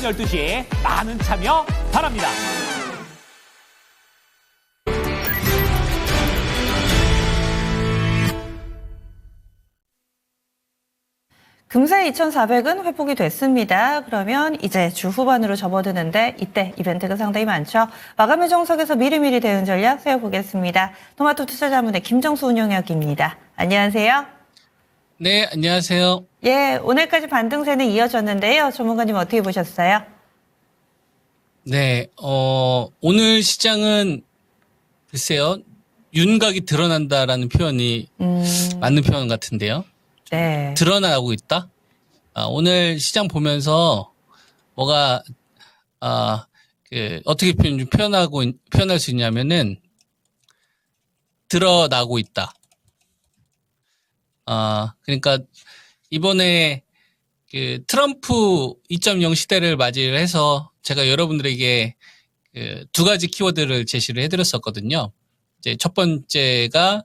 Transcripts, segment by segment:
오전 12시 많은 참여 바랍니다. 금세 2,400은 회복이 됐습니다. 그러면 이제 주 후반으로 접어드는데 이때 이벤트가 상당히 많죠. 마감일 정석에서 미리미리 대응 전략 세워보겠습니다. 토마토 투자자문의 김정수 운용역입니다. 안녕하세요. 네, 안녕하세요. 예, 오늘까지 반등세는 이어졌는데요. 전문가님 어떻게 보셨어요? 네, 오늘 시장은 글쎄요, 윤곽이 드러난다라는 표현이 맞는 표현 같은데요. 네. 드러나고 있다? 오늘 시장 보면서 뭐가, 어떻게 표현할 수 있냐면은, 드러나고 있다. 그러니까, 이번에 트럼프 2.0 시대를 맞이를 해서 제가 여러분들에게 두 가지 키워드를 제시를 해드렸었거든요. 이제 첫 번째가,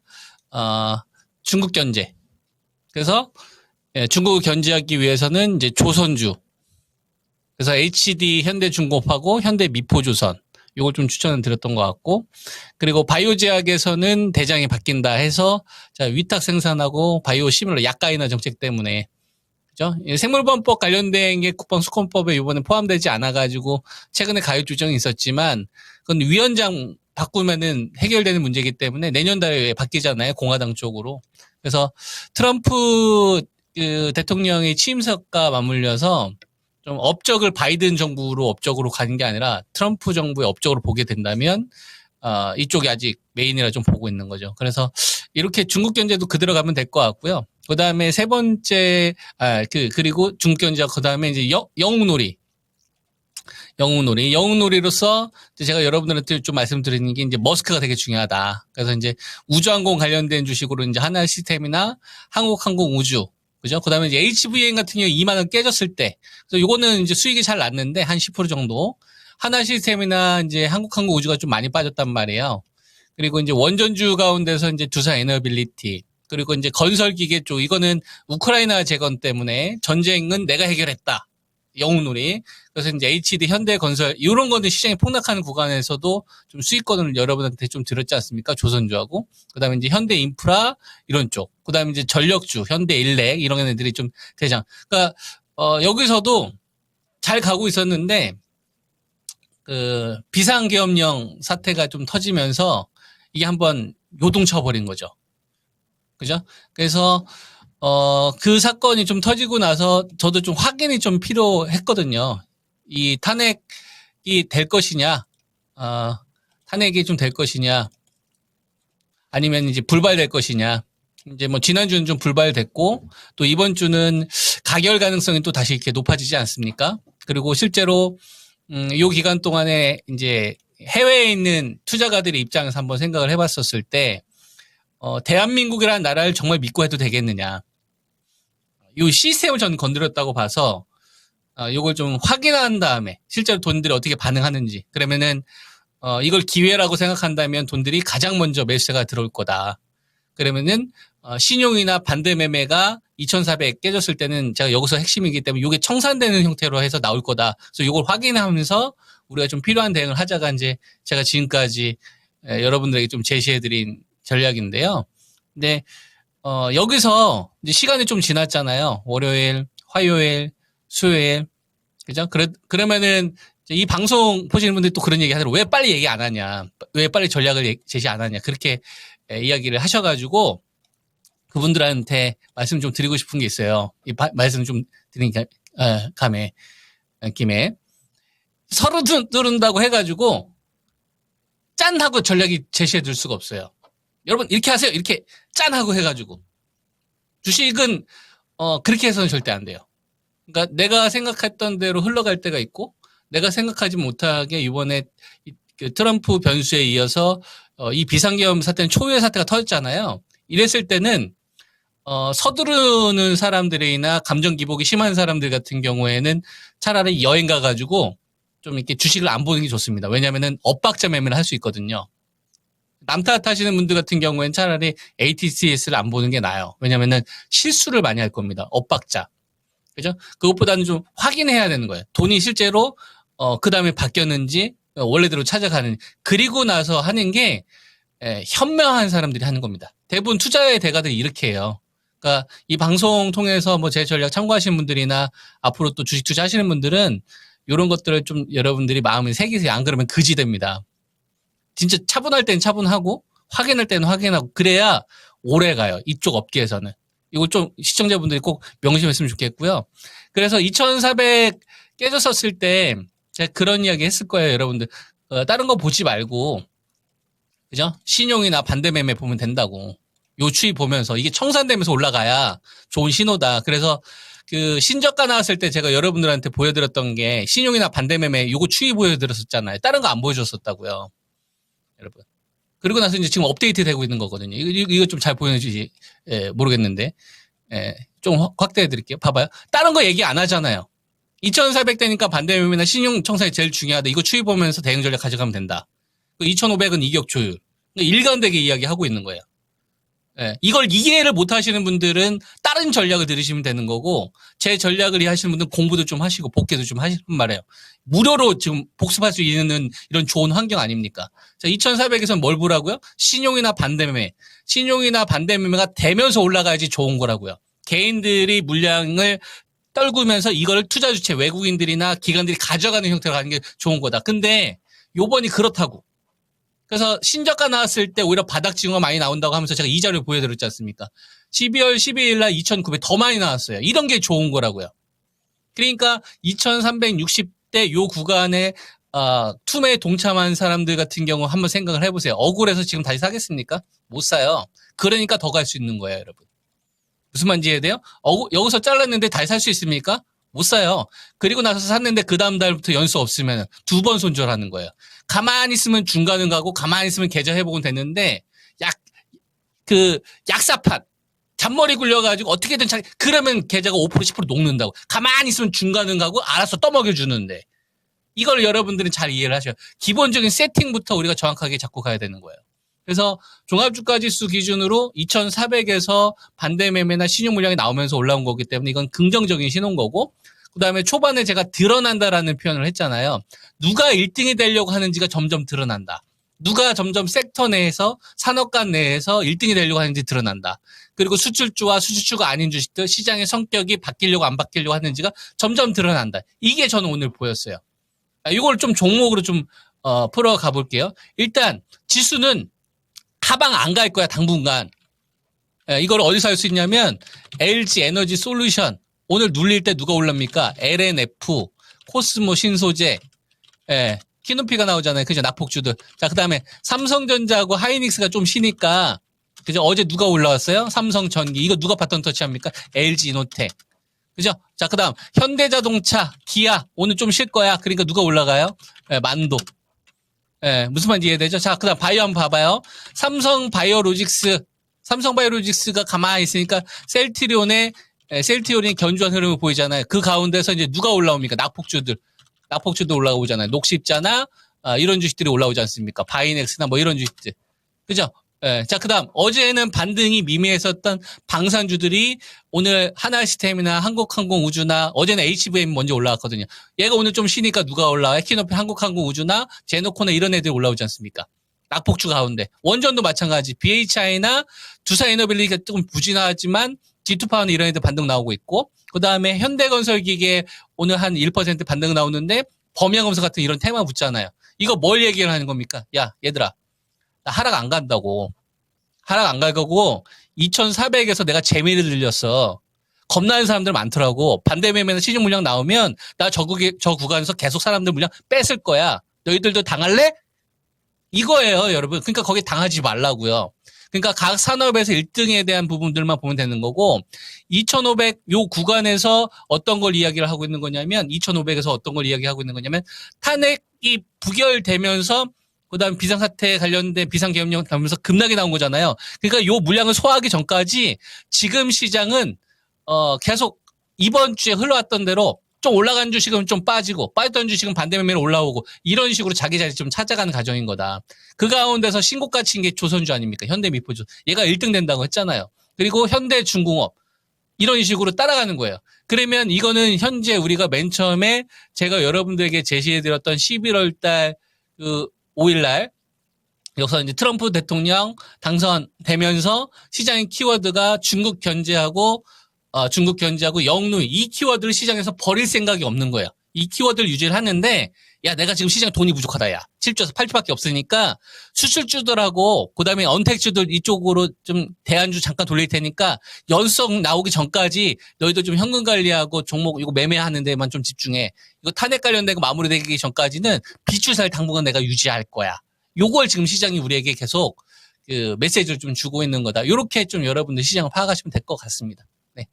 중국 견제. 그래서 중국을 견제하기 위해서는 이제 조선주, 그래서 HD 현대중공업하고 현대미포조선 이걸 좀 추천을 드렸던 것 같고, 그리고 바이오제약에서는 대장이 바뀐다 해서 자 위탁 생산하고 바이오 시밀러 약가인화 정책 때문에 그죠? 생물보험법 관련된 게 국방수권법에 이번에 포함되지 않아가지고 최근에 가율 조정이 있었지만 그건 위원장 바꾸면은 해결되는 문제이기 때문에 내년 달에 바뀌잖아요, 공화당 쪽으로. 그래서 트럼프 대통령의 취임식과 맞물려서 좀 업적을 바이든 정부로 업적으로 가는 게 아니라 트럼프 정부의 업적으로 보게 된다면 이쪽이 아직 메인이라 좀 보고 있는 거죠. 그래서 이렇게 중국 견제도 그대로 가면 될 것 같고요. 그 다음에 세 번째 그리고 중국 견제와 그 다음에 이제 영웅놀이로서 제가 여러분들한테 좀 말씀드리는 게 이제 머스크가 되게 중요하다. 그래서 이제 우주항공 관련된 주식으로 이제 하나 시스템이나 한국항공우주, 그죠? 그 다음에 이제 HVN 같은 경우 2만 원 깨졌을 때, 그래서 요거는 이제 수익이 잘 났는데 한 10% 정도. 하나 시스템이나 이제 한국항공우주가 좀 많이 빠졌단 말이에요. 그리고 이제 원전주 가운데서 이제 두산 에너빌리티, 그리고 이제 건설기계 쪽, 이거는 우크라이나 재건 때문에 전쟁은 내가 해결했다. 영웅놀이. 그래서 이제 HD 현대건설 이런 거는 시장이 폭락하는 구간에서도 좀 수익권을 여러분한테 좀 드렸지 않습니까? 조선주하고 그다음에 이제 현대인프라 이런 쪽, 그다음에 이제 전력주 현대일렉 이런 애들이 좀 대장. 그러니까 여기서도 잘 가고 있었는데 그 비상계엄령 사태가 좀 터지면서 이게 한번 요동쳐 버린 거죠. 그죠? 그래서 그 사건이 좀 터지고 나서 저도 좀 확인이 좀 필요했거든요. 이 탄핵이 될 것이냐, 탄핵이 좀 될 것이냐, 아니면 이제 불발될 것이냐. 이제 뭐 지난주는 좀 불발됐고, 또 이번 주는 가결 가능성이 또 다시 이렇게 높아지지 않습니까? 그리고 실제로, 요 기간 동안에 이제 해외에 있는 투자가들의 입장에서 한번 생각을 해봤었을 때, 대한민국이라는 나라를 정말 믿고 해도 되겠느냐. 이 시스템을 저는 건드렸다고 봐서 이걸 좀 확인한 다음에 실제로 돈들이 어떻게 반응하는지, 그러면은 이걸 기회라고 생각한다면 돈들이 가장 먼저 매수세가 들어올 거다. 그러면은 신용이나 반대 매매가 2,400 깨졌을 때는 제가 여기서 핵심이기 때문에 이게 청산되는 형태로 해서 나올 거다. 그래서 이걸 확인하면서 우리가 좀 필요한 대응을 하자가 이제 제가 지금까지 여러분들에게 좀 제시해드린 전략인데요. 근데 여기서 이제 시간이 좀 지났잖아요. 월요일, 화요일, 수요일. 그죠? 그러면은 이 방송 보시는 분들이 또 그런 얘기 하더라고요. 왜 빨리 얘기 안 하냐. 왜 빨리 전략을 제시 안 하냐. 그렇게 이야기를 하셔가지고 그분들한테 말씀 좀 드리고 싶은 게 있어요. 이 말씀 좀 드린 김에. 서로 들은다고 해가지고 짠 하고 전략이 제시해 줄 수가 없어요. 여러분 이렇게 하세요. 이렇게 짠 하고 해가지고. 주식은 그렇게 해서는 절대 안 돼요. 그러니까 내가 생각했던 대로 흘러갈 때가 있고 내가 생각하지 못하게 이번에 트럼프 변수에 이어서 이 비상계엄 사태는 초유의 사태가 터졌잖아요. 이랬을 때는 서두르는 사람들이나 감정 기복이 심한 사람들 같은 경우에는 차라리 여행 가가지고 좀 이렇게 주식을 안 보는 게 좋습니다. 왜냐하면은 엇박자 매매를 할 수 있거든요. 남 탓하시는 분들 같은 경우에는 차라리 ATCS를 안 보는 게 나아요. 왜냐하면은 실수를 많이 할 겁니다. 엇박자. 그죠? 그것보다는 좀 확인해야 되는 거예요. 돈이 실제로 그 다음에 바뀌었는지 원래대로 찾아가는 그리고 나서 하는 게 현명한 사람들이 하는 겁니다. 대부분 투자의 대가들이 이렇게 해요. 그러니까 이 방송 통해서 뭐 제 전략 참고하시는 분들이나 앞으로 또 주식 투자하시는 분들은 이런 것들을 좀 여러분들이 마음에 새기세요. 안 그러면 그지 됩니다. 진짜 차분할 땐 차분하고 확인할 때는 확인하고 그래야 오래 가요. 이쪽 업계에서는. 이거 좀 시청자분들이 꼭 명심했으면 좋겠고요. 그래서 2400 깨졌었을 때 제가 그런 이야기 했을 거예요, 여러분들. 다른 거 보지 말고, 그죠? 신용이나 반대매매 보면 된다고. 요 추이 보면서 이게 청산되면서 올라가야 좋은 신호다. 그래서 그 신저가 나왔을 때 제가 여러분들한테 보여드렸던 게 신용이나 반대매매 요거 추이 보여드렸었잖아요. 다른 거 안 보여줬었다고요. 여러분. 그리고 나서 이제 지금 업데이트 되고 있는 거거든요. 이거 좀 잘 보여주지, 모르겠는데. 좀 확대해 드릴게요. 봐봐요. 다른 거 얘기 안 하잖아요. 2400대니까 반대매매나 신용 청산이 제일 중요하다. 이거 추이 보면서 대응 전략 가져가면 된다. 2500은 이격 조율. 일관되게 이야기하고 있는 거예요. 이걸 이해를 못 하시는 분들은 다른 전략을 들으시면 되는 거고, 제 전략을 이해하시는 분들은 공부도 좀 하시고, 복귀도 좀 하시는 말이에요. 무료로 지금 복습할 수 있는 이런 좋은 환경 아닙니까? 자, 2400에서는 뭘 보라고요? 신용이나 반대매매. 신용이나 반대매매가 되면서 올라가야지 좋은 거라고요. 개인들이 물량을 떨구면서 이걸 투자 주체, 외국인들이나 기관들이 가져가는 형태로 가는 게 좋은 거다. 근데 요번이 그렇다고. 그래서 신저가 나왔을 때 오히려 바닥 징후가 많이 나온다고 하면서 제가 이 자료를 보여드렸지 않습니까? 12월 12일 날 2,900 더 많이 나왔어요. 이런 게 좋은 거라고요. 그러니까 2,360대 요 구간에 투매에 동참한 사람들 같은 경우 한번 생각을 해보세요. 억울해서 지금 다시 사겠습니까? 못 사요. 그러니까 더 갈 수 있는 거예요, 여러분. 무슨 말인지 이해돼요? 여기서 잘랐는데 다시 살 수 있습니까? 못 사요. 그리고 나서 샀는데 그 다음 달부터 연수 없으면 두 번 손절하는 거예요. 가만히 있으면 중간은 가고 가만히 있으면 계좌 회복은 됐는데 약사판 잔머리 굴려가지고 어떻게든 그러면 계좌가 5% 10% 녹는다고. 가만히 있으면 중간은 가고 알아서 떠먹여주는데 이걸 여러분들은 잘 이해를 하셔요. 기본적인 세팅부터 우리가 정확하게 잡고 가야 되는 거예요. 그래서 종합주가지수 기준으로 2,400에서 반대매매나 신용 물량이 나오면서 올라온 거기 때문에 이건 긍정적인 신호인 거고, 그 다음에 초반에 제가 드러난다라는 표현을 했잖아요. 누가 1등이 되려고 하는지가 점점 드러난다. 누가 점점 섹터 내에서 산업관 내에서 1등이 되려고 하는지 드러난다. 그리고 수출주와 수출주가 아닌 주식들 시장의 성격이 바뀌려고 안 바뀌려고 하는지가 점점 드러난다. 이게 저는 오늘 보였어요. 이걸 좀 종목으로 좀 풀어 가볼게요. 일단 지수는 하방 안 갈 거야, 당분간. 이걸 어디서 할 수 있냐면 LG 에너지 솔루션 오늘 눌릴 때 누가 올랍니까? LNF, 코스모 신소재, 키높이가 나오잖아요. 그죠? 낙폭주들. 자, 그 다음에 삼성전자하고 하이닉스가 좀 쉬니까, 그죠? 어제 누가 올라왔어요? 삼성전기. 이거 누가 바톤 터치합니까? LG 이노텍. 그죠? 자, 그 다음 현대자동차, 기아 오늘 좀 쉴 거야. 그러니까 누가 올라가요? 만도. 무슨 말인지 이해되죠? 자, 그 다음 바이오 한번 봐봐요. 삼성바이오로직스가 가만히 있으니까 셀트리온이 견주한 흐름을 보이잖아요. 그 가운데서 이제 누가 올라옵니까? 낙폭주도 올라오고 오잖아요. 녹십자나, 이런 주식들이 올라오지 않습니까? 바이넥스나 뭐 이런 주식들. 그죠? 자, 그 다음, 어제는 반등이 미미했었던 방산주들이 오늘 하나시스템이나 한국항공우주나 어제는 HVM 먼저 올라왔거든요. 얘가 오늘 좀 쉬니까 누가 올라와? 에키노피 한국항공우주나 제노코나 이런 애들이 올라오지 않습니까? 낙폭주 가운데. 원전도 마찬가지. BHI나 두산에너빌리티가 조금 부진하지만 G2파워는 이런 애들 반등 나오고 있고, 그 다음에 현대건설기계 오늘 한 1% 반등 나오는데 범양검사 같은 이런 테마 붙잖아요. 이거 뭘 얘기를 하는 겁니까? 야, 얘들아. 나 하락 안 간다고. 하락 안 갈 거고 2,400에서 내가 재미를 들렸어. 겁나는 사람들 많더라고. 반대매매나 시중 물량 나오면 나 저 구간에서 계속 사람들 물량 뺏을 거야. 너희들도 당할래? 이거예요, 여러분. 그러니까 거기 당하지 말라고요. 그러니까 각 산업에서 1등에 대한 부분들만 보면 되는 거고 2,500 요 구간에서 어떤 걸 이야기를 하고 있는 거냐면 2,500에서 어떤 걸 이야기하고 있는 거냐면 탄핵이 부결되면서 그다음 비상사태 관련된 비상계엄령 가면서 급락이 나온 거잖아요. 그러니까 요 물량을 소화하기 전까지 지금 시장은 계속 이번 주에 흘러왔던 대로 좀 올라간 주식은 좀 빠졌던 주식은 반대매매로 올라오고 이런 식으로 자기 자리 좀 찾아가는 과정인 거다. 그 가운데서 신고가 친 게 조선주 아닙니까? 현대미포주. 얘가 1등 된다고 했잖아요. 그리고 현대중공업. 이런 식으로 따라가는 거예요. 그러면 이거는 현재 우리가 맨 처음에 제가 여러분들에게 제시해드렸던 11월 달 5일 날 여기서 이제 트럼프 대통령 당선되면서 시장의 키워드가 중국 견제하고 영누이 이 키워드를 시장에서 버릴 생각이 없는 거예요. 이 키워드를 유지를 하는데 야 내가 지금 시장 돈이 부족하다 야 7조에서 8조밖에 없으니까 수출주들하고 그다음에 언택주들 이쪽으로 좀 대안주 잠깐 돌릴 테니까 연속 나오기 전까지 너희도 좀 현금 관리하고 종목 이거 매매하는 데만 좀 집중해. 이거 탄핵 관련된 거 마무리되기 전까지는 비추살 당분간 내가 유지할 거야. 요걸 지금 시장이 우리에게 계속 그 메시지를 좀 주고 있는 거다. 요렇게 좀 여러분들 시장을 파악하시면 될 것 같습니다. 네.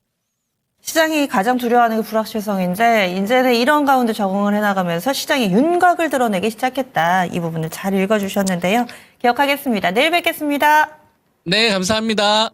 시장이 가장 두려워하는 게 불확실성인데 이제는 이런 가운데 적응을 해나가면서 시장이 윤곽을 드러내기 시작했다. 이 부분을 잘 읽어주셨는데요. 기억하겠습니다. 내일 뵙겠습니다. 네, 감사합니다.